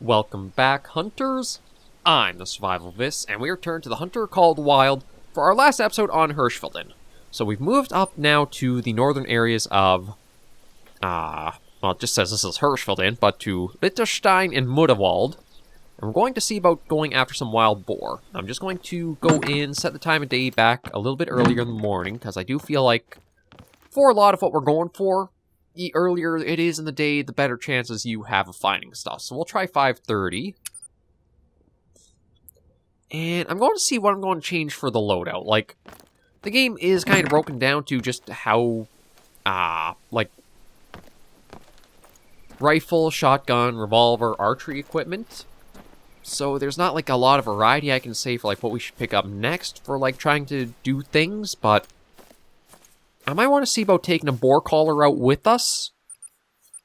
Welcome back, hunters. I'm the Survivalist, and we return to the Hunter called Wild for our last episode on Hirschfelden. So we've moved up now to the northern areas of, well, it just says this is Hirschfelden, but to Liechtenstein and Mudderwald. And we're going to see about going after some wild boar. I'm just going to go in, set the time of day back a little bit earlier in the morning, because I do feel like, for a lot of what we're going for, the earlier it is in the day, the better chances you have of finding stuff. So we'll try 5:30. And I'm going to see what I'm going to change for the loadout. Like, the game is kind of broken down to just how, like, rifle, shotgun, revolver, archery equipment. So there's not, like, a lot of variety I can say for, like, what we should pick up next for, like, trying to do things, but I might want to see about taking a boar collar out with us,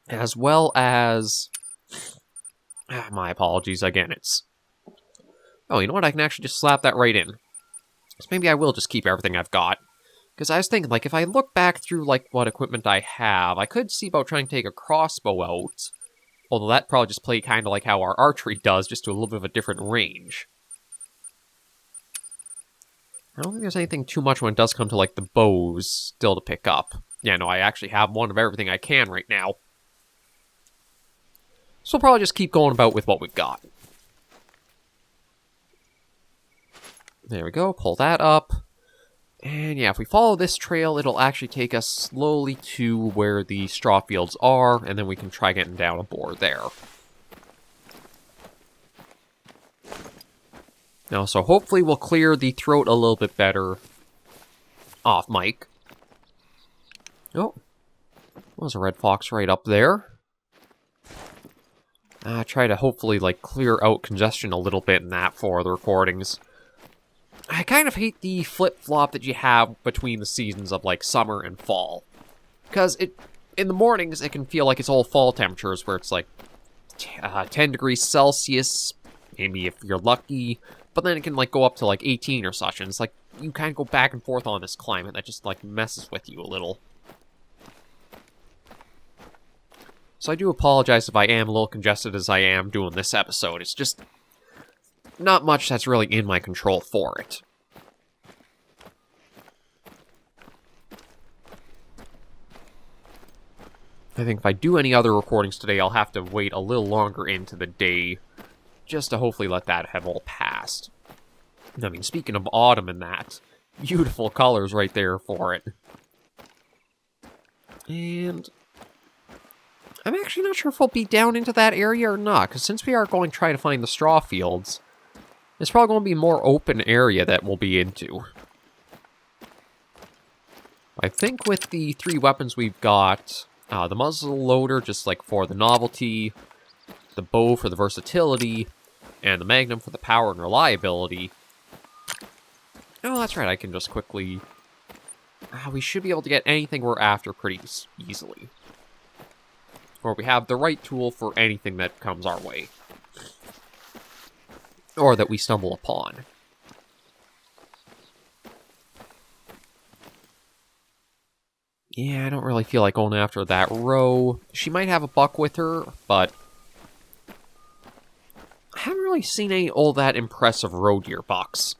as well as, my apologies again, it's, oh, you know what, I can actually just slap that right in. So maybe I will just keep everything I've got. Because I was thinking, like, if I look back through, like, what equipment I have, I could see about trying to take a crossbow out. Although that probably just play kind of like how our archery does, just to a little bit of a different range. I don't think there's anything too much when it does come to, like, the bows still to pick up. Yeah, no, I actually have one of everything I can right now. So we'll probably just keep going about with what we've got. There we go, pull that up. And yeah, if we follow this trail, it'll actually take us slowly to where the straw fields are, and then we can try getting down a boar there. Now, so hopefully we'll clear the throat a little bit better off mic. Oh, there's a red fox right up there. Try to hopefully, like, clear out congestion a little bit in that for the recordings. I kind of hate the flip-flop that you have between the seasons of, like, summer and fall. Because in the mornings, it can feel like it's all fall temperatures, where it's, like, 10 degrees Celsius, maybe if you're lucky, but then it can, like, go up to, like, 18 or such, and it's like, you kind of go back and forth on this climate that just, like, messes with you a little. So I do apologize if I am a little congested as I am doing this episode. It's just not much that's really in my control for it. I think if I do any other recordings today, I'll have to wait a little longer into the day just to hopefully let that have all passed. I mean, speaking of autumn and that, beautiful colors right there for it. And I'm actually not sure if we'll be down into that area or not, because since we are going to try to find the straw fields, it's probably going to be a more open area that we'll be into. I think with the 3 weapons we've got, the muzzle loader just like for the novelty, the bow for the versatility, and the magnum for the power and reliability. Oh, that's right, I can just quickly, we should be able to get anything we're after pretty easily. Or we have the right tool for anything that comes our way. Or that we stumble upon. Yeah, I don't really feel like going after that roe. She might have a buck with her, but I haven't really seen any all that impressive roe deer bucks.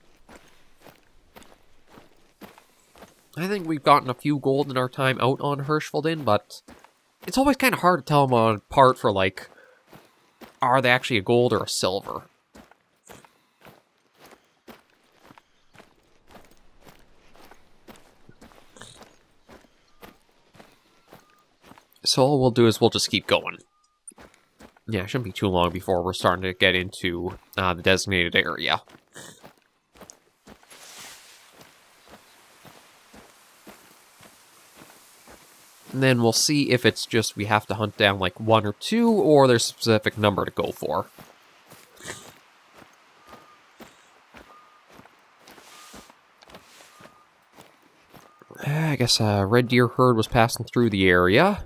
I think we've gotten a few gold in our time out on Hirschfelden, but it's always kind of hard to tell them apart for, like, are they actually a gold or a silver? So all we'll do is we'll just keep going. Yeah, it shouldn't be too long before we're starting to get into the designated area. And then we'll see if it's just we have to hunt down like 1 or 2, or there's a specific number to go for. I guess a red deer herd was passing through the area.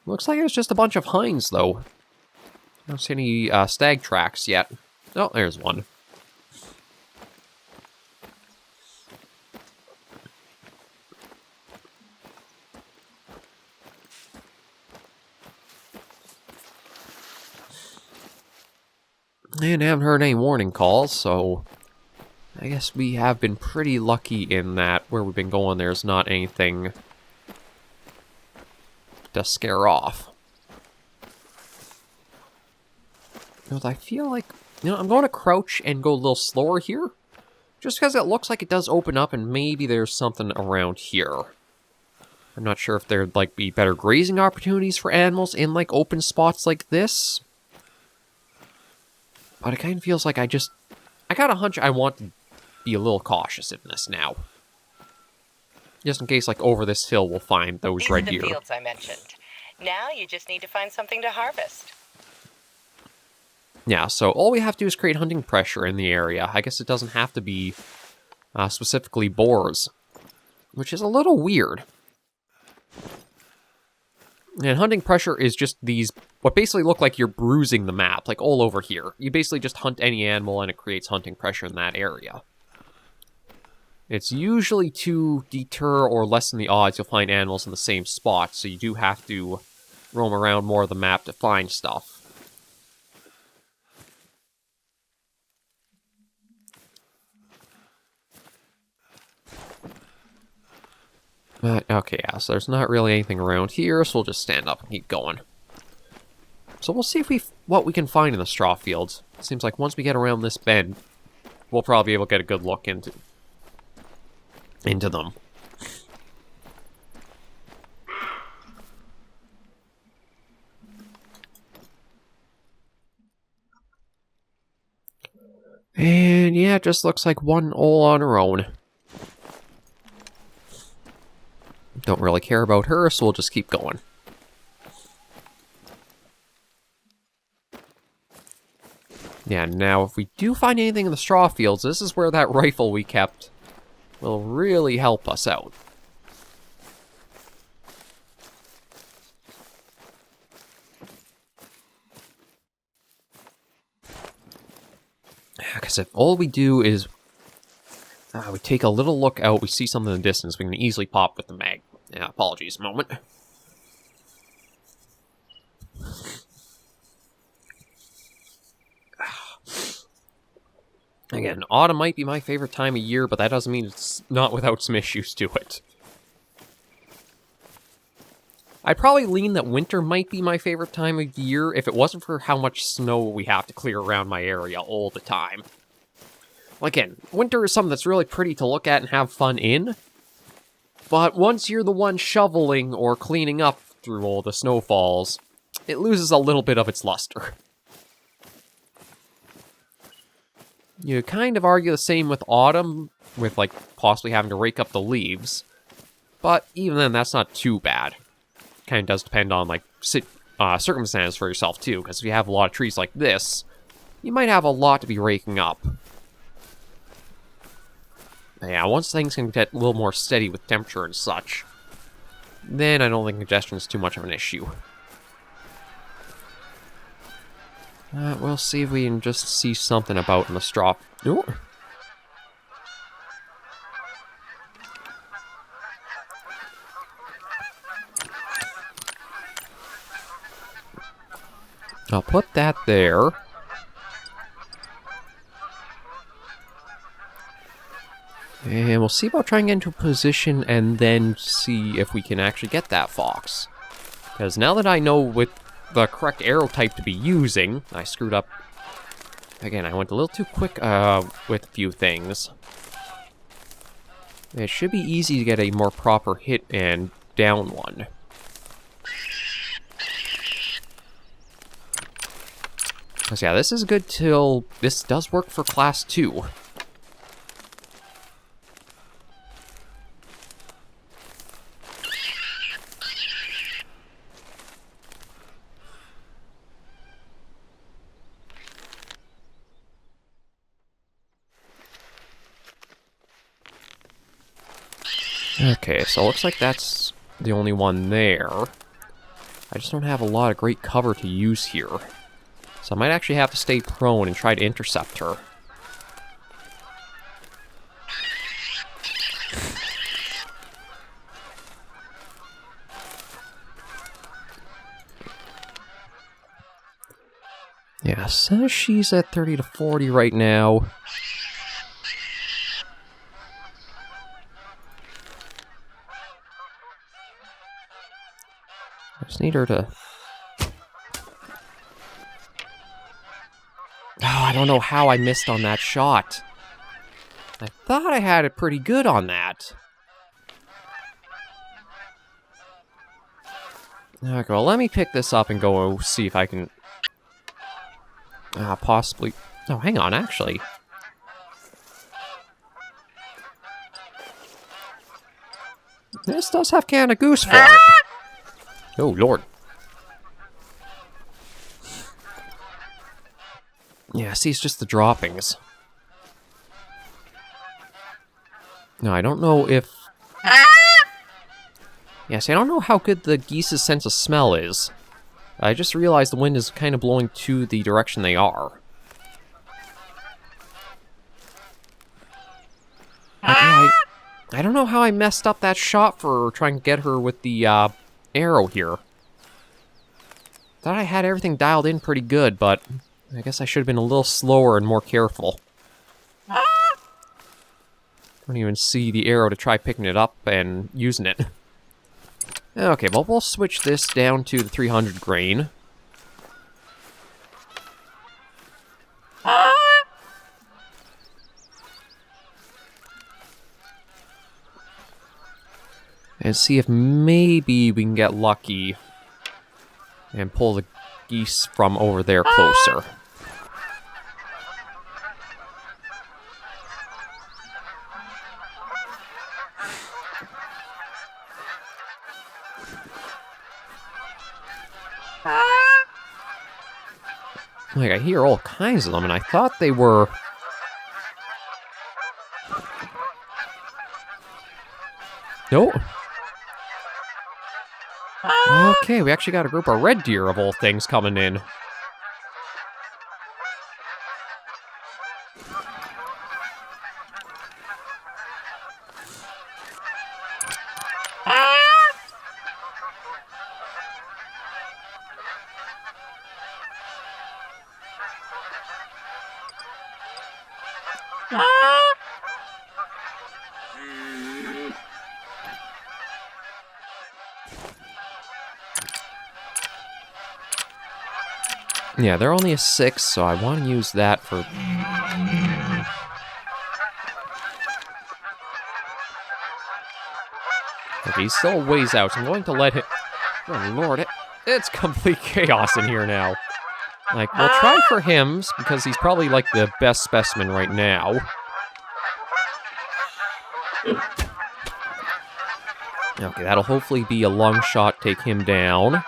Looks like it was just a bunch of hinds, though. I don't see any stag tracks yet. Oh, there's one. And haven't heard any warning calls, so I guess we have been pretty lucky in that where we've been going there's not anything to scare off. Because I feel like, I'm going to crouch and go a little slower here. Just because it looks like it does open up and maybe there's something around here. I'm not sure if there'd, be better grazing opportunities for animals in, open spots like this. But it kind of feels like I got a hunch I want to be a little cautious in this now. Just in case, over this hill we'll find those red deer. These are the fields I mentioned. Now you just need to find something to harvest. Yeah, so all we have to do is create hunting pressure in the area. I guess it doesn't have to be specifically boars, which is a little weird. And hunting pressure is just these, what basically look like you're bruising the map, all over here. You basically just hunt any animal and it creates hunting pressure in that area. It's usually to deter or lessen the odds you'll find animals in the same spot, so you do have to roam around more of the map to find stuff. But, okay, yeah, so there's not really anything around here, so we'll just stand up and keep going. So we'll see what we can find in the straw fields. It seems like once we get around this bend, we'll probably be able to get a good look into them. And yeah, it just looks like one all on her own. Don't really care about her, so we'll just keep going. Yeah, now if we do find anything in the straw fields, this is where that rifle we kept will really help us out. Because if all we do is we take a little look out, we see something in the distance, we can easily pop with the mag. Yeah, apologies a moment. Again, autumn might be my favorite time of year, but that doesn't mean it's not without some issues to it. I'd probably lean that winter might be my favorite time of year if it wasn't for how much snow we have to clear around my area all the time. Again, winter is something that's really pretty to look at and have fun in, but once you're the one shoveling or cleaning up through all the snowfalls, it loses a little bit of its luster. You kind of argue the same with autumn, with possibly having to rake up the leaves, but even then that's not too bad. Kind of does depend on circumstances for yourself too, because if you have a lot of trees like this, you might have a lot to be raking up. But yeah, once things can get a little more steady with temperature and such, then I don't think congestion is too much of an issue. We'll see if we can just see something about in the straw. Ooh. I'll put that there. And we'll see about trying to get into a position and then see if we can actually get that fox. Because now that I know with the correct arrow type to be using, I screwed up. Again, I went a little too quick with a few things. It should be easy to get a more proper hit and down one. Because yeah, this is good till this does work for class 2. Okay, so it looks like that's the only one there. I just don't have a lot of great cover to use here. So I might actually have to stay prone and try to intercept her. Yeah, says she's at 30 to 40 right now. I just need her to... Oh, I don't know how I missed on that shot. I thought I had it pretty good on that. Okay, well, let me pick this up and go see if I can... possibly... Oh, hang on, actually. This does have Canada Goose for it. Oh, Lord. Yeah, see, it's just the droppings. No, I don't know if... Yeah, see, I don't know how good the geese's sense of smell is. I just realized the wind is kind of blowing to the direction they are. I don't know how I messed up that shot for trying to get her with the arrow here. Thought I had everything dialed in pretty good, but I guess I should have been a little slower and more careful. Don't even see the arrow to try picking it up and using it. Okay, well, we'll switch this down to the 300 grain. And see if maybe we can get lucky and pull the geese from over there closer. Like, I hear all kinds of them, and I thought they were... Nope. Okay, we actually got a group of red deer, of all things, coming in. Yeah, they're only a 6, so I want to use that for... Okay, he's still a ways out, so I'm going to let him... Oh, Lord, it's complete chaos in here now. Like, we'll try for him, because he's probably, like, the best specimen right now. Okay, that'll hopefully be a long shot, take him down.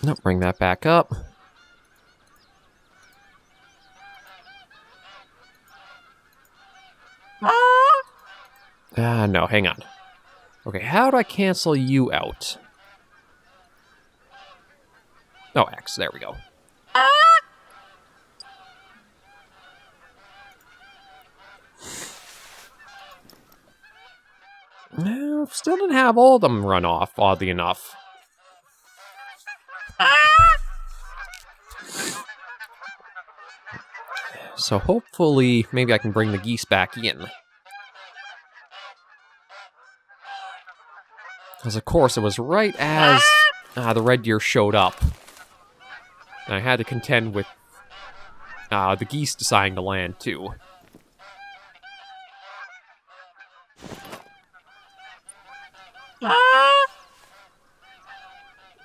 Nope, bring that back up. No, hang on. Okay, how do I cancel you out? Oh, X, there we go. No, still didn't have all of them run off, oddly enough. So hopefully, maybe I can bring the geese back in. Because of course, it was right as the red deer showed up. And I had to contend with the geese deciding to land, too.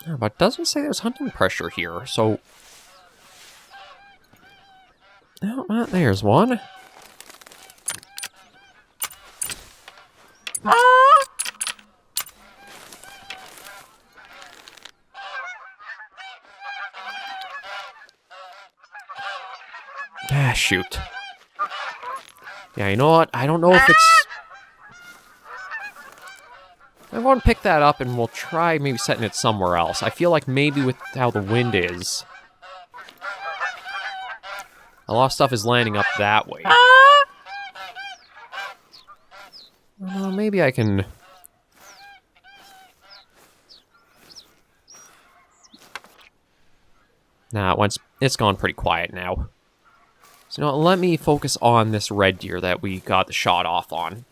But it doesn't say there's hunting pressure here, so... No, there's one. Shoot. Yeah, you know what? I don't know if it's... I want to pick that up and we'll try maybe setting it somewhere else. I feel like maybe with how the wind is, a lot of stuff is landing up that way. Well, maybe I can... Nah, it's gone pretty quiet now. So, you know, let me focus on this red deer that we got the shot off on.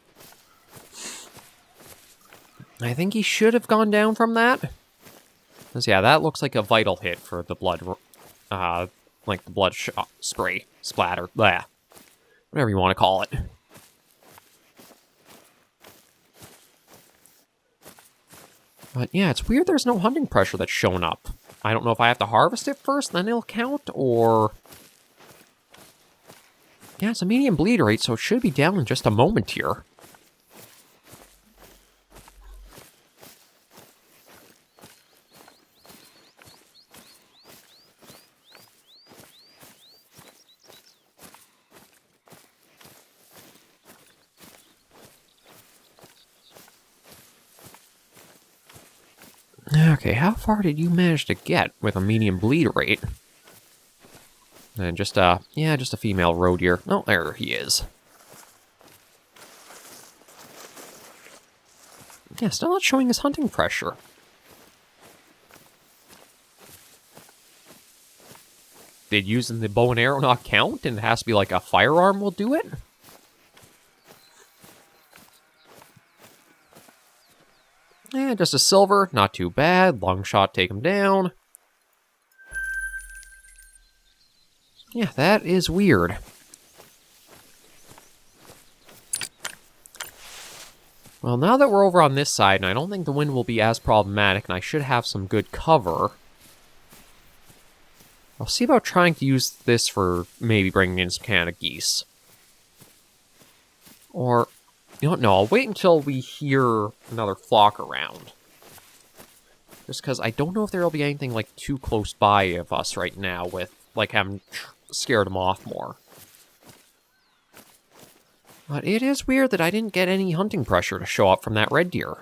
I think he should have gone down from that. Because, yeah, that looks like a vital hit for the blood, like the blood spray, splatter, blah. Whatever you want to call it. But, yeah, it's weird there's no hunting pressure that's shown up. I don't know if I have to harvest it first, then it'll count, or... Yeah, it's a medium bleed rate, so it should be down in just a moment here. Okay, how far did you manage to get with a medium bleed rate? And just a female roe deer. Oh, there he is. Yeah, still not showing his hunting pressure. Did using the bow and arrow not count, and it has to be like a firearm will do it? Yeah, just a silver, not too bad. Long shot, take him down. Yeah, that is weird. Well, now that we're over on this side, and I don't think the wind will be as problematic, and I should have some good cover, I'll see about trying to use this for maybe bringing in some Canada geese. Or, you know what, no, I'll wait until we hear another flock around. Just because I don't know if there will be anything, like, too close by of us right now with, like, having scared them off more. But it is weird that I didn't get any hunting pressure to show up from that red deer.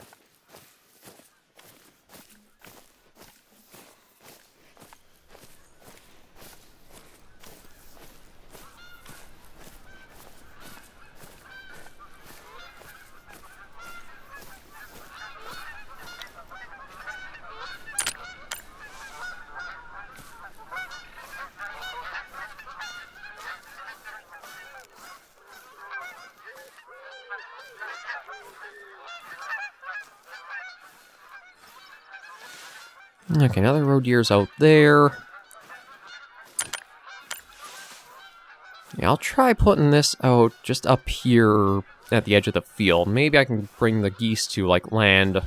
Okay, another roe deer's out there. Yeah, I'll try putting this out just up here at the edge of the field. Maybe I can bring the geese to, like, land.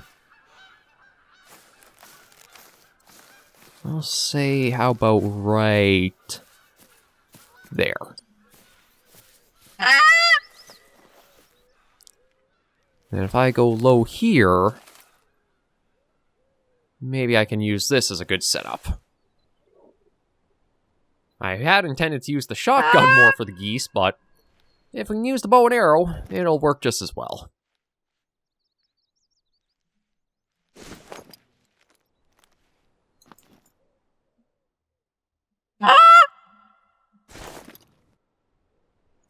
I'll say, how about right there? And if I go low here, maybe I can use this as a good setup. I had intended to use the shotgun more for the geese, but if we can use the bow and arrow, it'll work just as well.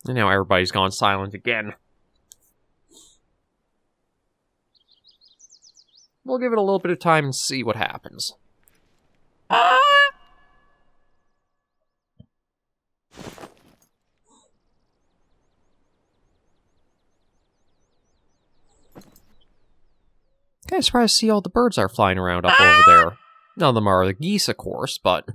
And now everybody's gone silent again. We'll give it a little bit of time and see what happens. Kind of surprised to see all the birds are flying around up over there. None of them are the geese, of course, but...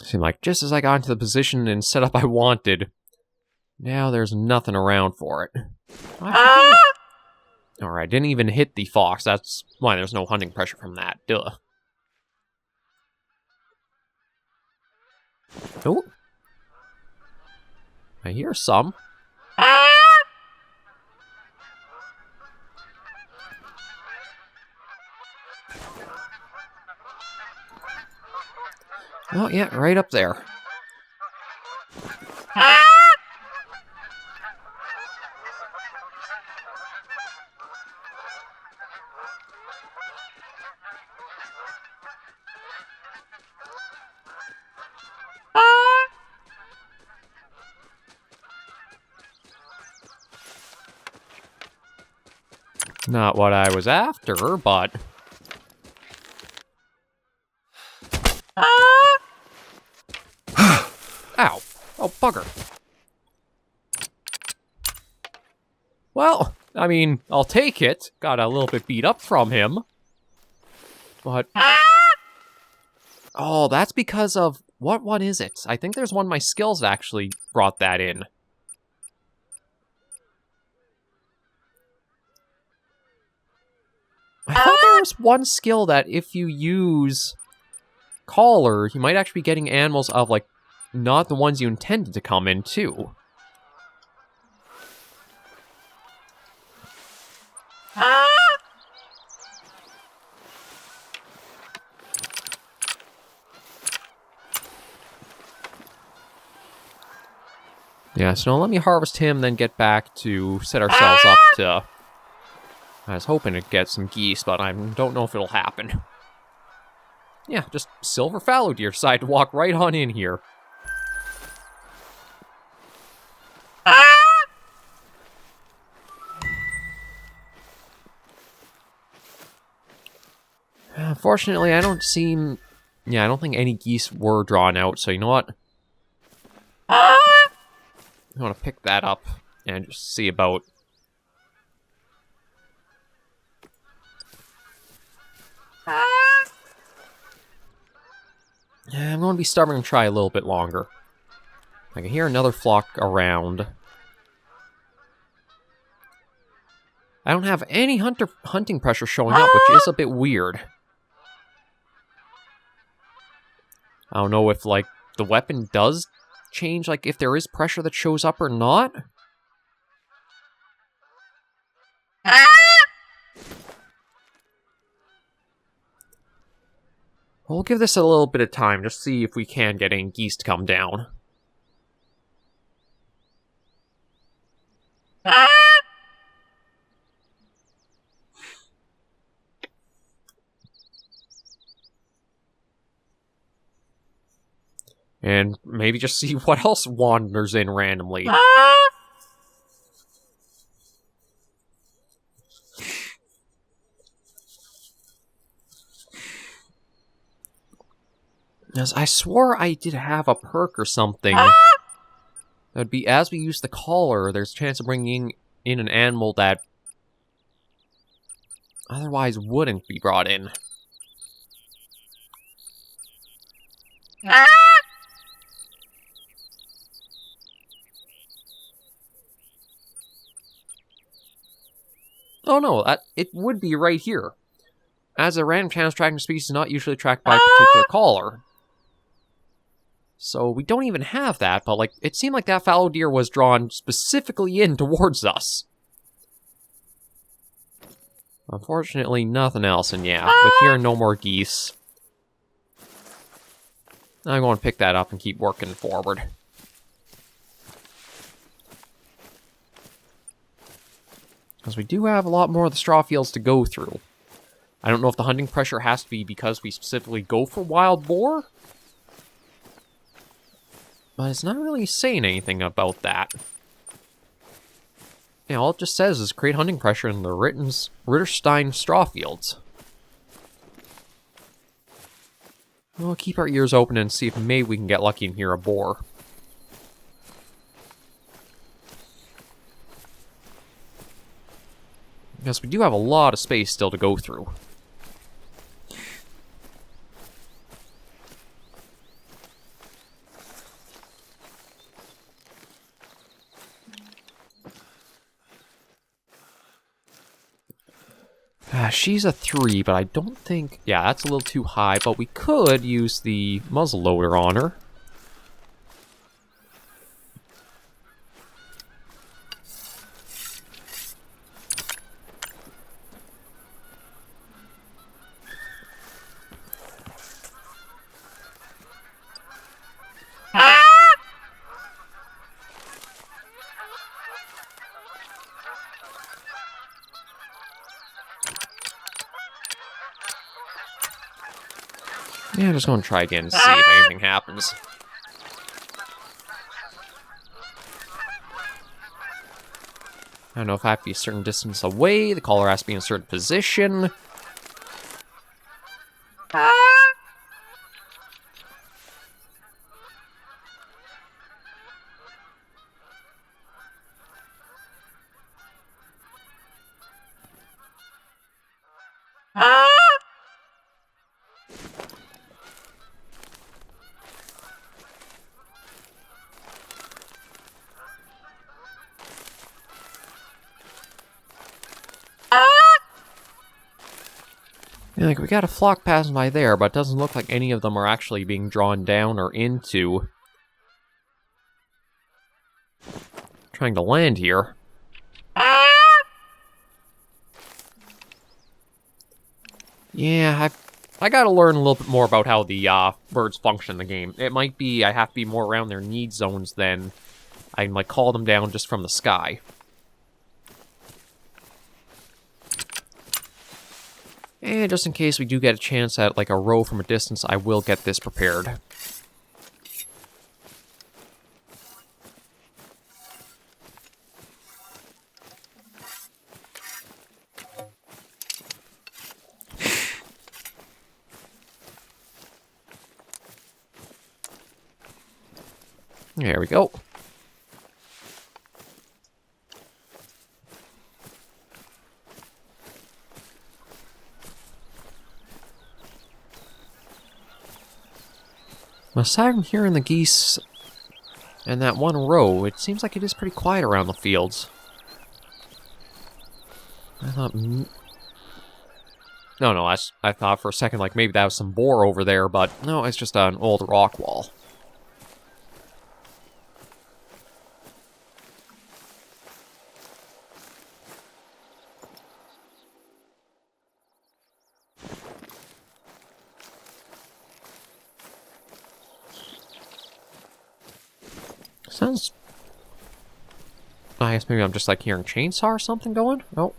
Seemed like just as I got into the position and setup I wanted, now there's nothing around for it. Alright, didn't even hit the fox. That's why there's no hunting pressure from that. Duh. Oh. I hear some. Oh, yeah, right up there. Not what I was after, but... Ow. Oh, bugger. Well, I mean, I'll take it. Got a little bit beat up from him. But... Oh, that's because of... What one is it? I think there's one of my skills that actually brought that in. I thought there was one skill that if you use Caller, you might actually be getting animals of, like, not the ones you intended to come in, too. Yeah, so let me harvest him, then get back to set ourselves up to... I was hoping to get some geese, but I don't know if it'll happen. Yeah, just silver fallow deer decide to walk right on in here. Unfortunately, I don't seem... Yeah, I don't think any geese were drawn out, so you know what? I want to pick that up and just see about... Yeah, I'm going to be stubborn and try a little bit longer. I can hear another flock around. I don't have any hunting pressure showing up, which is a bit weird. I don't know if, like, the weapon does change, like, if there is pressure that shows up or not. We'll give this a little bit of time, just see if we can get any geese to come down. And maybe just see what else wanders in randomly. As I swore I did have a perk or something. That'd be, as we use the Caller, there's a chance of bringing in an animal that otherwise wouldn't be brought in. Oh no, it would be right here. As a random chance tracking species is not usually tracked by a particular Caller. So we don't even have that, but like it seemed like that fallow deer was drawn specifically in towards us. Unfortunately, nothing else, and yeah, with hearing no more geese, I'm going to pick that up and keep working forward. Because we do have a lot more of the straw fields to go through. I don't know if the hunting pressure has to be because we specifically go for wild boar. But it's not really saying anything about that. Yeah, all it just says is create hunting pressure in the Ritterstein straw fields. We'll keep our ears open and see if maybe we can get lucky and hear a boar. Because we do have a lot of space still to go through. She's a 3, but I don't think... Yeah, that's a little too high, but we could use the muzzleloader on her. Yeah, I'm just going to try again to see if anything happens. I don't know if I have to be a certain distance away. The caller has to be in a certain position. Yeah, like, we got a flock passing by there, but it doesn't look like any of them are actually being drawn down or into. Trying to land here. Yeah, I gotta learn a little bit more about how the birds function in the game. It might be I have to be more around their need zones than I can, like, call them down just from the sky. And just in case we do get a chance at, like, a row from a distance, I will get this prepared. There we go. Aside from hearing the geese and that one row, it seems like it is pretty quiet around the fields. I thought... No, I thought for a second, like, maybe that was some boar over there, but no, it's just an old rock wall. Sounds... I guess maybe I'm just, like, hearing chainsaw or something going? Oh.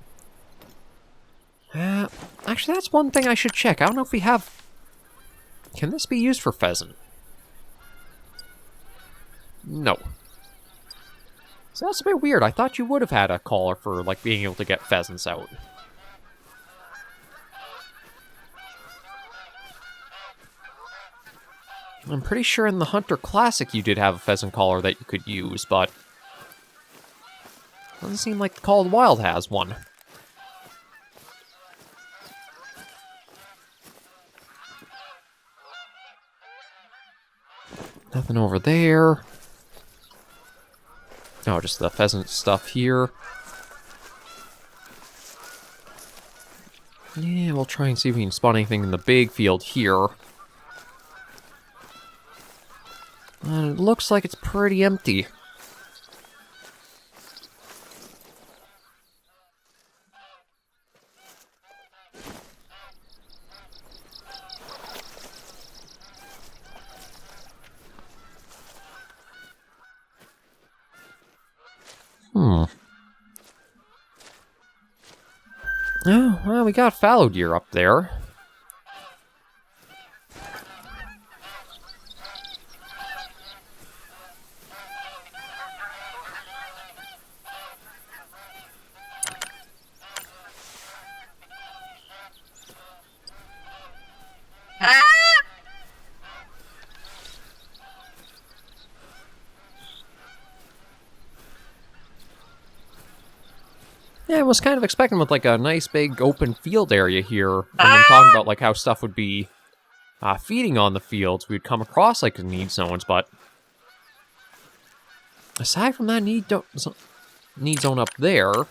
Actually, that's one thing I should check. I don't know if we have... Can this be used for pheasant? No. So that's a bit weird. I thought you would have had a collar for, like, being able to get pheasants out. I'm pretty sure in the Hunter Classic you did have a pheasant collar that you could use, but... Doesn't seem like the Call of the Wild has one. Nothing over there. Oh, just the pheasant stuff here. Yeah, we'll try and see if we can spot anything in the big field here. It looks like it's pretty empty. Oh, well, we got fallow deer up there. Yeah, I was kind of expecting with, like, a nice big open field area here. And I'm talking about, like, how stuff would be feeding on the fields. We'd come across, like, the need zones, but... Aside from that need zone up there, there's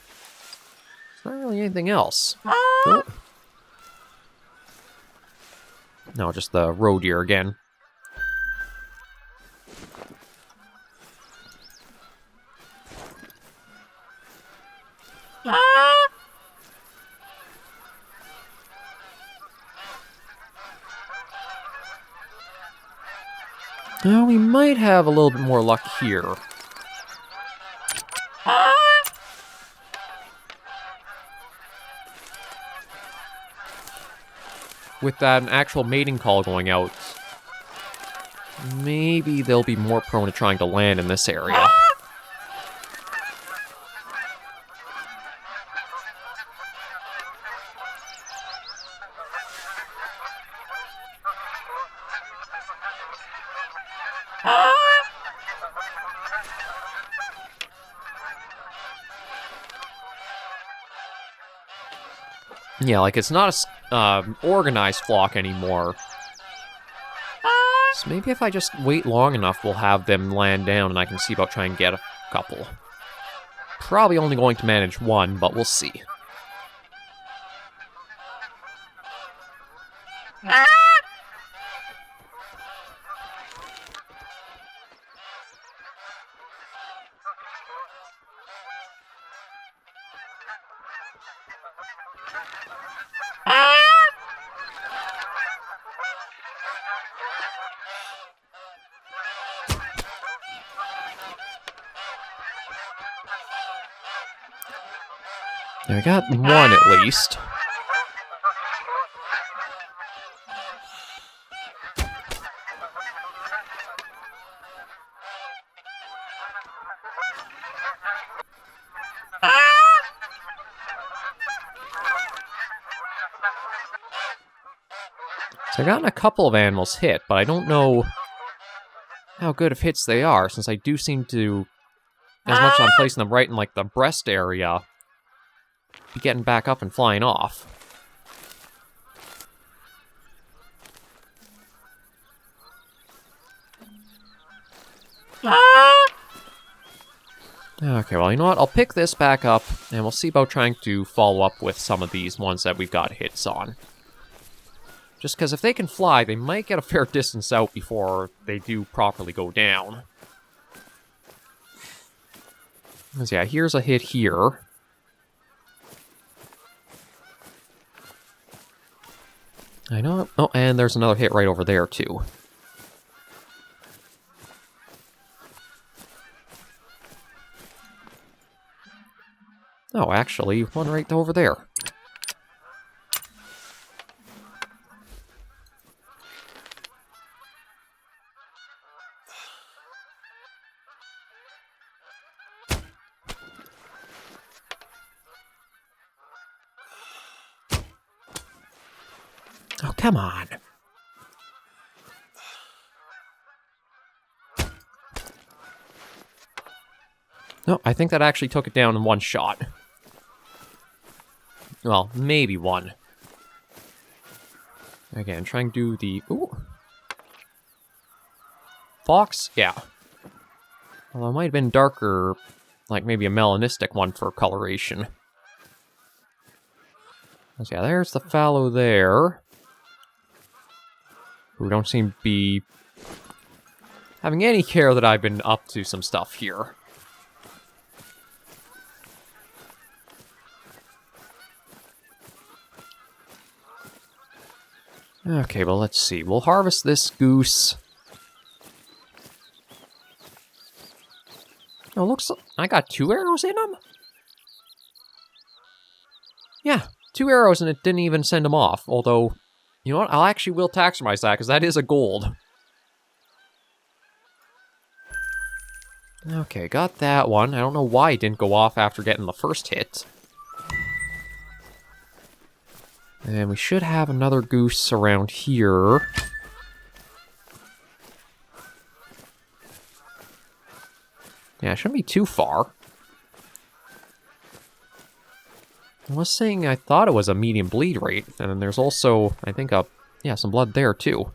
not really anything else. Oh. No, just the roe deer again. Now we might have a little bit more luck here. With that actual mating call going out, maybe they'll be more prone to trying to land in this area. Yeah, like, it's not a organized flock anymore. So maybe if I just wait long enough, we'll have them land down and I can see about trying to get a couple. Probably only going to manage one, but we'll see. I got one at least. So I've gotten a couple of animals hit, but I don't know how good of hits they are, since I do seem to, as much as I'm placing them right in, like, the breast area, be getting back up and flying off. Okay, well, you know what? I'll pick this back up, and we'll see about trying to follow up with some of these ones that we've got hits on. Just because if they can fly, they might get a fair distance out before they do properly go down. So yeah, here's a hit here. I know. Oh, and there's another hit right over there, too. Oh, actually, one right over there. Oh, come on. No, I think that actually took it down in one shot. Well, maybe one. Again, trying to do the... Ooh. Fox? Yeah. Well, it might have been darker, like maybe a melanistic one for coloration. So yeah, there's the fallow there. Who don't seem to be having any care that I've been up to some stuff here. Okay, well, let's see. We'll harvest this goose. Oh, looks like I got 2 arrows in them? Yeah, 2 arrows and it didn't even send them off. Although, you know what? I'll actually will taximize that, because that is a gold. Okay, got that one. I don't know why it didn't go off after getting the first hit. And we should have another goose around here. Yeah, it shouldn't be too far. I was saying I thought it was a medium bleed rate, and then there's also, I think, some blood there, too.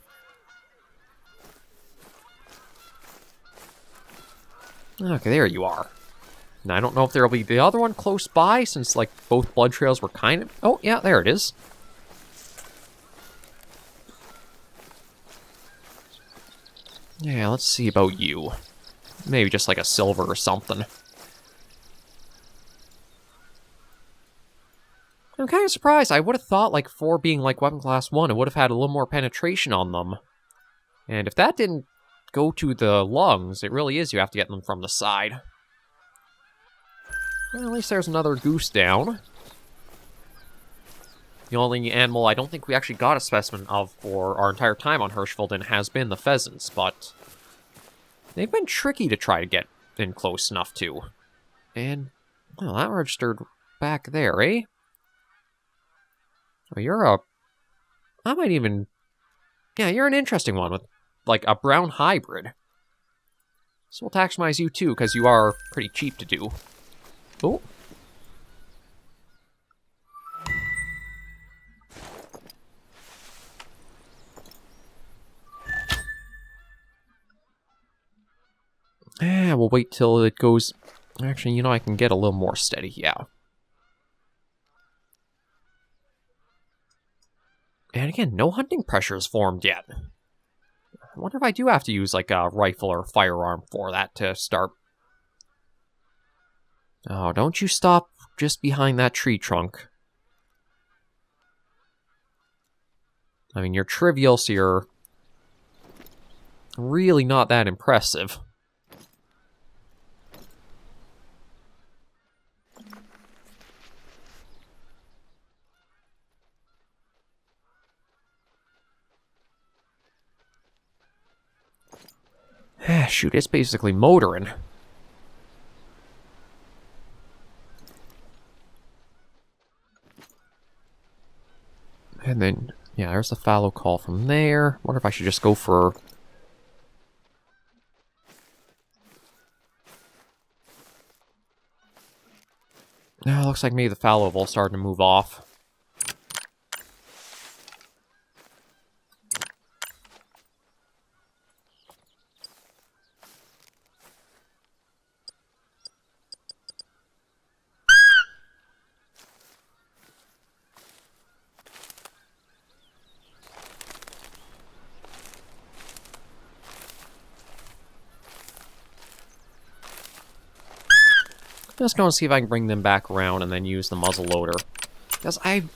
Okay, there you are. Now, I don't know if there'll be the other one close by, since, like, both blood trails were kind of... Oh, yeah, there it is. Yeah, let's see about you. Maybe just like a silver or something. I'm kind of surprised. I would have thought, like, 4 being, like, weapon class 1, it would have had a little more penetration on them. And if that didn't go to the lungs, it really is you have to get them from the side. Well, at least there's another goose down. The only animal I don't think we actually got a specimen of for our entire time on Hirschfelden has been the pheasants, but they've been tricky to try to get in close enough to. And, well, that registered back there, eh? Oh, you're a... I might even... Yeah, you're an interesting one with, like, a brown hybrid. So we'll taximize you too, because you are pretty cheap to do. Oh. We'll wait till it goes... Actually, you know, I can get a little more steady, yeah. And again, no hunting pressure is formed yet. I wonder if I do have to use, like, a rifle or a firearm for that to start. Oh, don't you stop just behind that tree trunk. I mean, you're trivial, so you're really not that impressive. Shoot, it's basically motoring. And then, yeah, there's a fallow call from there. Wonder if I should just go for... No, looks like maybe the fallow have all started to move off. Just going to see if I can bring them back around and then use the muzzle loader. Because I'm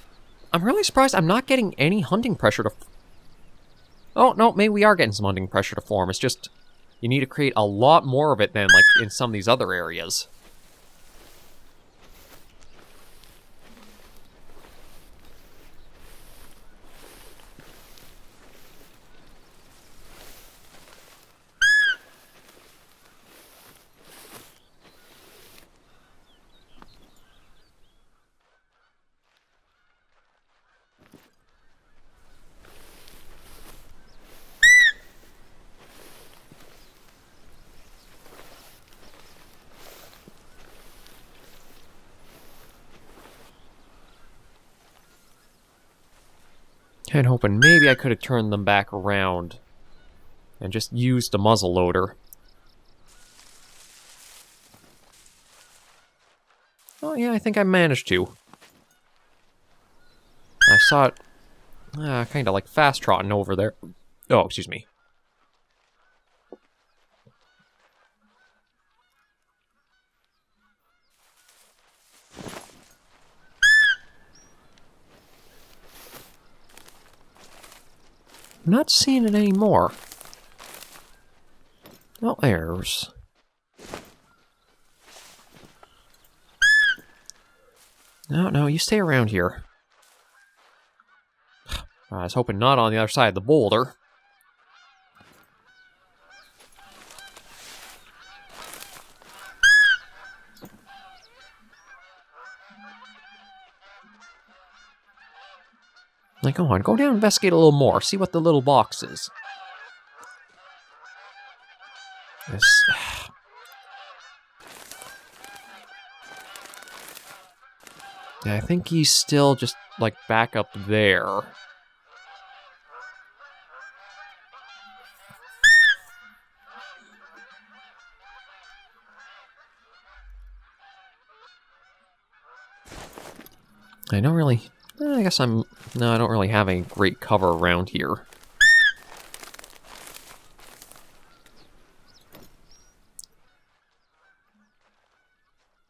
really surprised I'm not getting any hunting pressure to... Oh, no, maybe we are getting some hunting pressure to form. It's just, you need to create a lot more of it than, like, in some of these other areas. And hoping maybe I could have turned them back around and just used the muzzle loader. Oh yeah, I think I managed to. I saw it kind of like fast trotting over there. Oh, excuse me. I'm not seeing it anymore. Oh, there's... No, you stay around here. I was hoping not on the other side of the boulder. Like, go on, go down and investigate a little more. See what the little box is. This... Yeah, I think he's still just, like, back up there. I don't really... I guess I'm... No, I don't really have any great cover around here.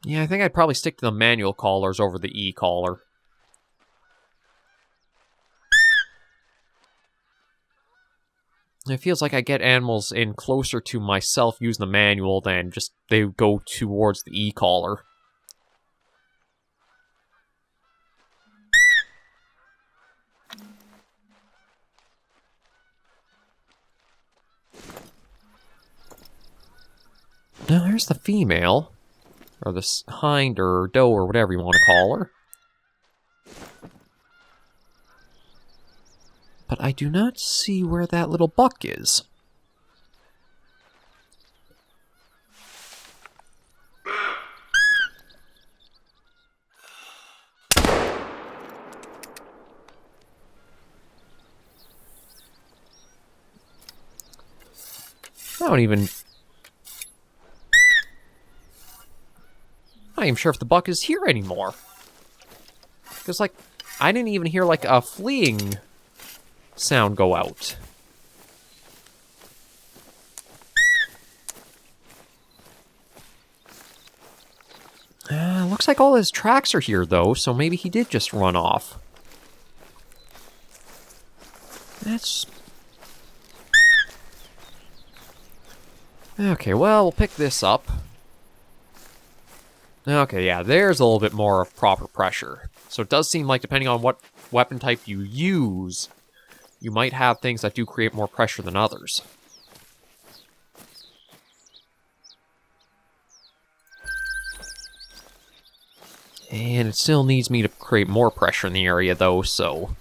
Yeah, I think I'd probably stick to the manual callers over the e-caller. It feels like I get animals in closer to myself using the manual than just they go towards the e-caller. Now, there's the female. Or the hind or doe or whatever you want to call her. But I do not see where that little buck is. I'm not even sure if the buck is here anymore. Because, like, I didn't even hear, like, a fleeing sound go out. Looks like all his tracks are here, though, so maybe he did just run off. That's... Okay, well, we'll pick this up. Okay, yeah, there's a little bit more of proper pressure. So it does seem like, depending on what weapon type you use, you might have things that do create more pressure than others. And it still needs me to create more pressure in the area, though, so...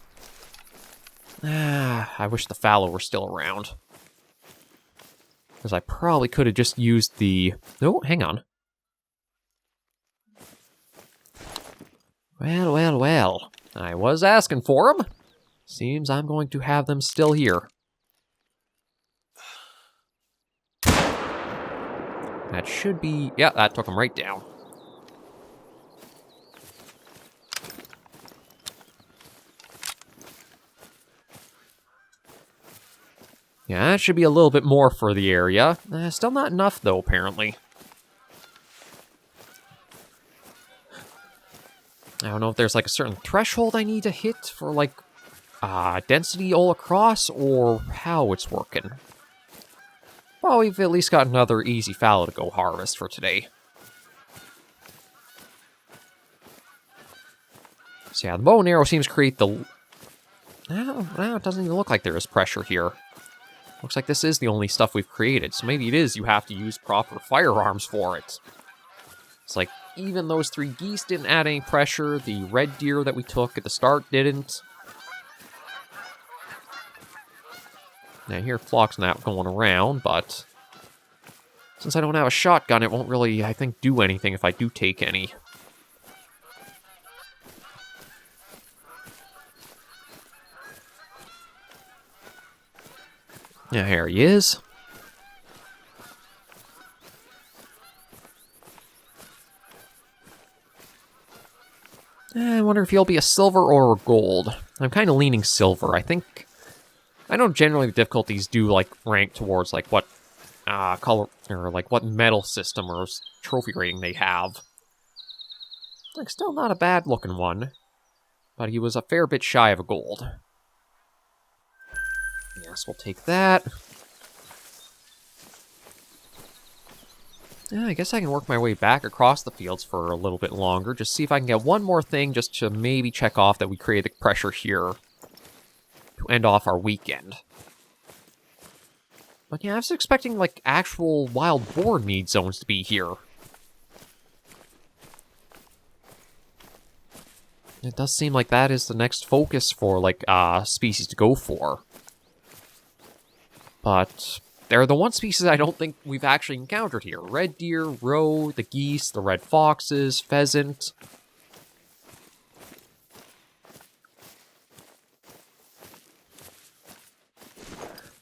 I wish the fallow were still around. Because I probably could have just used the... Oh, hang on. Well, well, well. I was asking for them. Seems I'm going to have them still here. That should be... Yeah, that took them right down. Yeah, that should be a little bit more for the area. Still not enough, though, apparently. I don't know if there's, like, a certain threshold I need to hit for, like, density all across, or how it's working. Well, we've at least got another easy fallow to go harvest for today. So yeah, the bow and arrow seems to create the... No, it doesn't even look like there is pressure here. Looks like this is the only stuff we've created, so maybe it is you have to use proper firearms for it. It's like, even those 3 geese didn't add any pressure, the red deer that we took at the start didn't. Now, I hear flocks not going around, but... Since I don't have a shotgun, it won't really, I think, do anything if I do take any. Yeah, here he is. I wonder if he'll be a silver or a gold. I'm kind of leaning silver. I think... I know generally the difficulties do, like, rank towards, like, what color... or, like, what metal system or trophy rating they have. Like, still not a bad-looking one. But he was a fair bit shy of a gold. Yes, we'll take that. Yeah, I guess I can work my way back across the fields for a little bit longer. Just see if I can get one more thing just to maybe check off that we created pressure here to end off our weekend. But yeah, I was expecting, like, actual wild boar need zones to be here. It does seem like that is the next focus for, like, species to go for. But they're the one species I don't think we've actually encountered here. Red deer, roe, the geese, the red foxes, pheasant.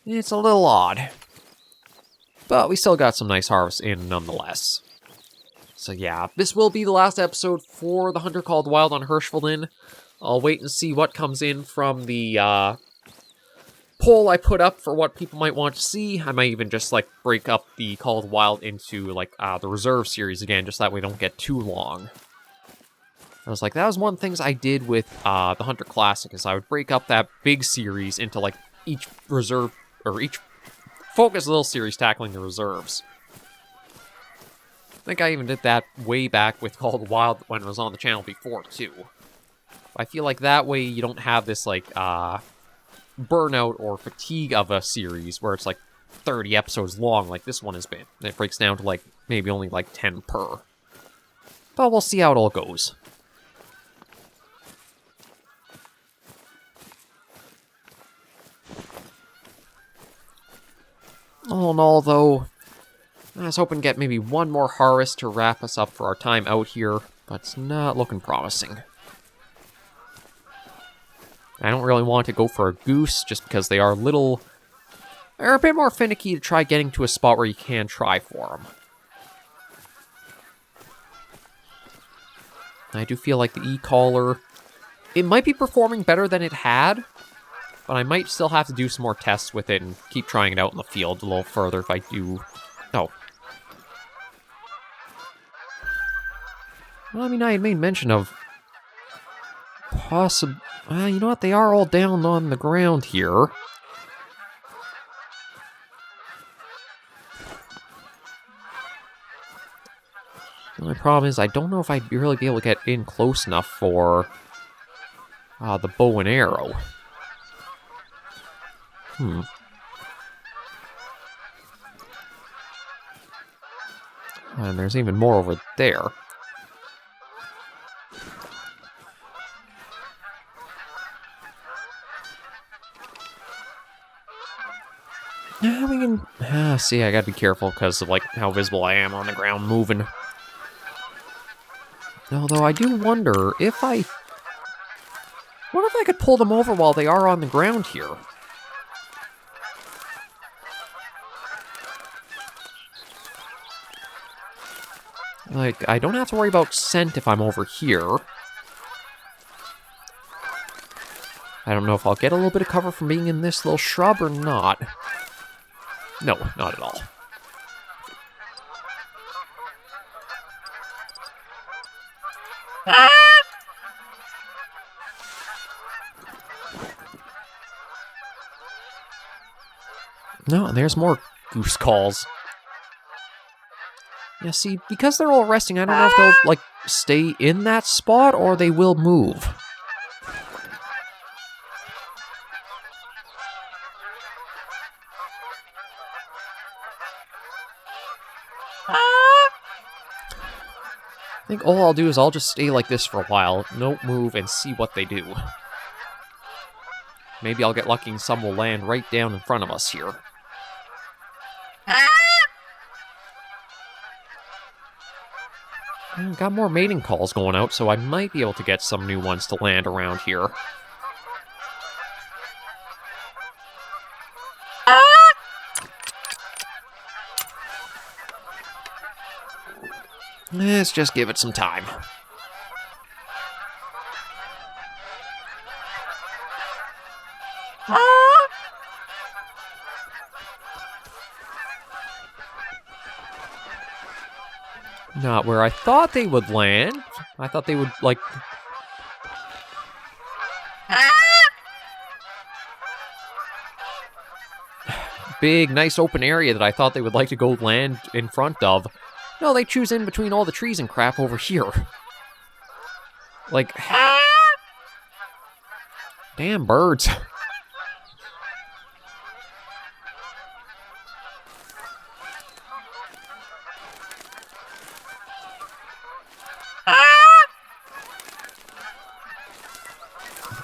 It's a little odd. But we still got some nice harvests in nonetheless. So yeah, this will be the last episode for the Hunter Called Wild on Hirschfelden. I'll wait and see what comes in from the poll I put up for what people might want to see. I might even just, like, break up the Called Wild into, like, the Reserve series again, just that we don't get too long. I was like, that was one of the things I did with the Hunter Classic, is I would break up that big series into, like, each reserve, or each focus little series tackling the reserves. I think I even did that way back with Called Wild when it was on the channel before, too. I feel like that way you don't have this, like, burnout or fatigue of a series where it's like 30 episodes long like this one has been. It breaks down to like maybe only like 10 per. But we'll see how it all goes. All in all, though, I was hoping to get maybe one more harvest to wrap us up for our time out here, but it's not looking promising. I don't really want to go for a goose, just because they are little They're a bit more finicky to try getting to a spot where you can try for them. I do feel like the e-collar, it might be performing better than it had, but I might still have to do some more tests with it and keep trying it out in the field a little further if I do. Oh. Well, I mean, I had made mention of well, you know what? They are all down on the ground here. The only problem is I don't know if I'd really be able to get in close enough for the bow and arrow. And there's even more over there. Yeah, we can... see, I gotta be careful because of, like, how visible I am on the ground moving. Although I do wonder if I... What if I could pull them over while they are on the ground here? Like, I don't have to worry about scent if I'm over here. I don't know if I'll get a little bit of cover from being in this little shrub or not. No, not at all. No, and there's more goose calls. Yeah, see, because they're all resting, I don't know if they'll, like, stay in that spot or they will move. I think all I'll do is I'll just stay like this for a while, don't move, and see what they do. Maybe I'll get lucky and some will land right down in front of us here. Got more mating calls going out, so I might be able to get some new ones to land around here. Let's just give it some time. Not where I thought they would land. I thought they would, like... Big, nice open area that I thought they would like to go land in front of. No, they choose in between all the trees and crap over here. Like... Damn birds.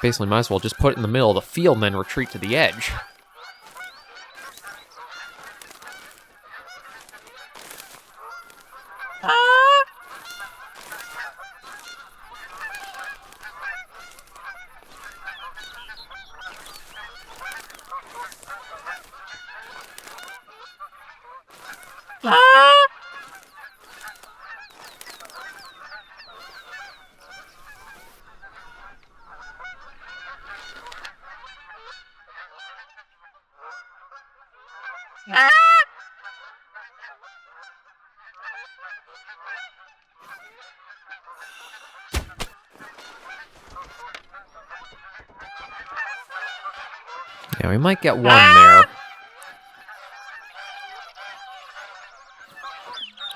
Basically might as well just put it in the middle of the field and then retreat to the edge. Yeah, we might get one there.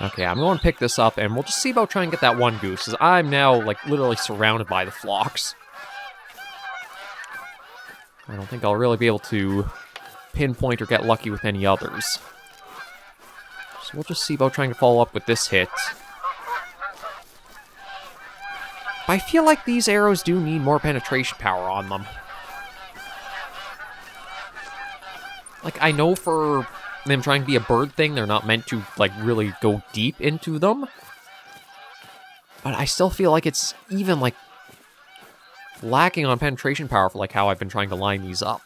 Okay, I'm going to pick this up, and we'll just see about trying to get that one goose, because I'm now, like, literally surrounded by the flocks. I don't think I'll really be able to pinpoint or get lucky with any others. So we'll just see about trying to follow up with this hit. But I feel like these arrows do need more penetration power on them. Like, I know for them trying to be a bird thing, they're not meant to, like, really go deep into them. But I still feel like it's even, like, lacking on penetration power for, like, how I've been trying to line these up.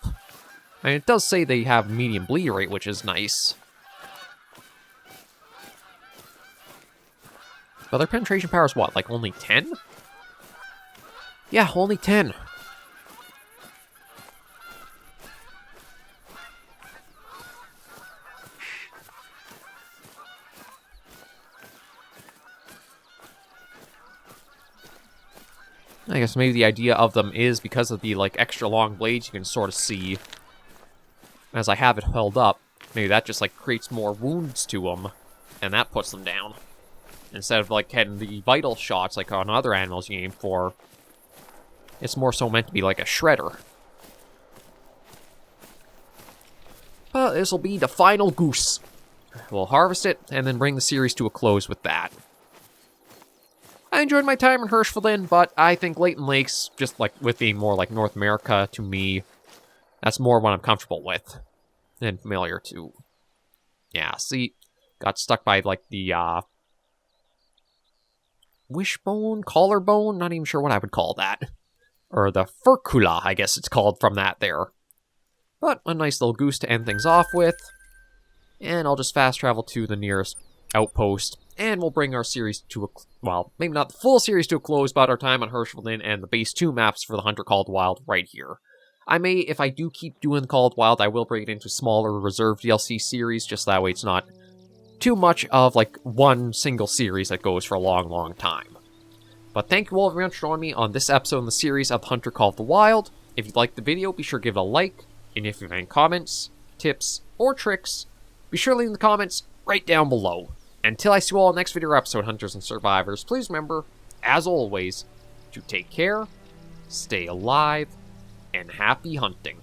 I mean, it does say they have medium bleed rate, which is nice. But their penetration power is what, like only 10? Yeah, only 10. I guess maybe the idea of them is because of the, like, extra long blades you can sort of see as I have it held up. Maybe that just, like, creates more wounds to them, and that puts them down. Instead of, like, getting the vital shots, like on other animals you aim for, it's more so meant to be like a shredder. But this will be the final goose. We'll harvest it, and then bring the series to a close with that. I enjoyed my time in Hirschfelden, but I think Leighton Lakes, just like with being more like North America, to me, that's more what I'm comfortable with and familiar to. Yeah, see, got stuck by like the wishbone, collarbone, not even sure what I would call that. Or the furcula, I guess it's called from that there. But a nice little goose to end things off with. And I'll just fast travel to the nearest outpost, and we'll bring our series to a, well, maybe not the full series to a close, but our time on Hirschfelden and the base 2 maps for the Hunter Called Wild right here. I may, if I do keep doing Called Wild, I will bring it into smaller reserve DLC series, just that way it's not too much of, like, one single series that goes for a long, long time. But thank you all very much for joining me on this episode in the series of Hunter Called the Wild. If you liked the video, be sure to give it a like, and if you have any comments, tips, or tricks, be sure to leave in the comments right down below. Until I see you all in the next video or episode, Hunters and Survivors, please remember, as always, to take care, stay alive, and happy hunting.